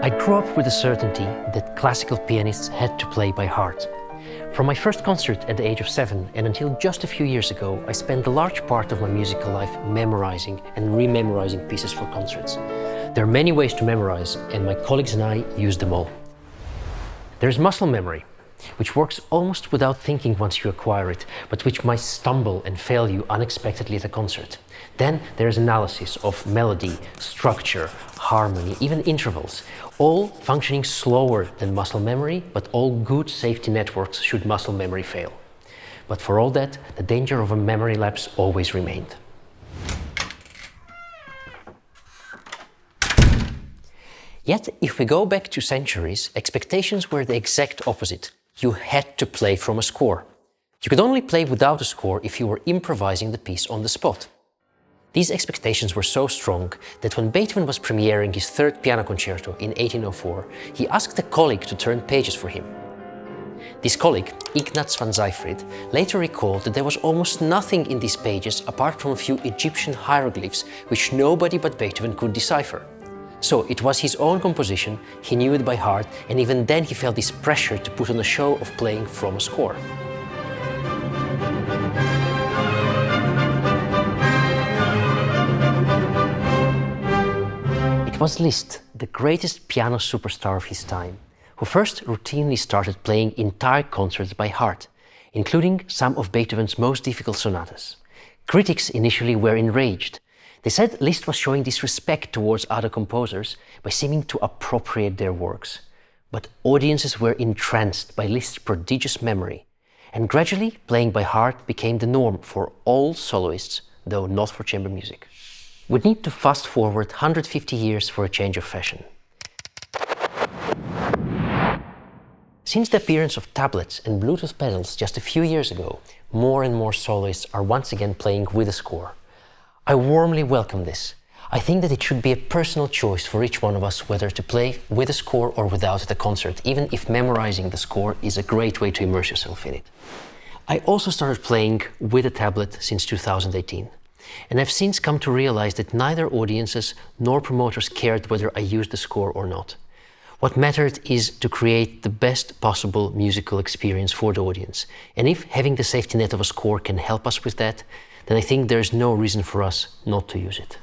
I grew up with the certainty that classical pianists had to play by heart. From my first concert at the age of 7 and until just a few years ago, I spent a large part of my musical life memorizing and rememorizing pieces for concerts. There are many ways to memorize, and my colleagues and I use them all. There's muscle memory, which works almost without thinking once you acquire it, but which might stumble and fail you unexpectedly at a concert. Then there's analysis of melody, structure, harmony, even intervals, all functioning slower than muscle memory, but all good safety networks should muscle memory fail. But for all that, the danger of a memory lapse always remained. Yet, if we go back 2 centuries, expectations were the exact opposite. You had to play from a score. You could only play without a score if you were improvising the piece on the spot. These expectations were so strong that when Beethoven was premiering his 3rd piano concerto in 1804, he asked a colleague to turn pages for him. This colleague, Ignaz van Zyfried, later recalled that there was almost nothing in these pages apart from a few Egyptian hieroglyphs which nobody but Beethoven could decipher. So it was his own composition, he knew it by heart, and even then he felt this pressure to put on a show of playing from a score. It was Liszt, the greatest piano superstar of his time, who first routinely started playing entire concerts by heart, including some of Beethoven's most difficult sonatas. Critics initially were enraged. They said Liszt was showing disrespect towards other composers by seeming to appropriate their works. But audiences were entranced by Liszt's prodigious memory, and gradually playing by heart became the norm for all soloists, though not for chamber music. We'd need to fast forward 150 years for a change of fashion. Since the appearance of tablets and Bluetooth pedals just a few years ago, more and more soloists are once again playing with a score. I warmly welcome this. I think that it should be a personal choice for each one of us whether to play with a score or without at a concert, even if memorizing the score is a great way to immerse yourself in it. I also started playing with a tablet since 2018, and I've since come to realize that neither audiences nor promoters cared whether I used the score or not. What mattered is to create the best possible musical experience for the audience, and if having the safety net of a score can help us with that, then I think there's no reason for us not to use it.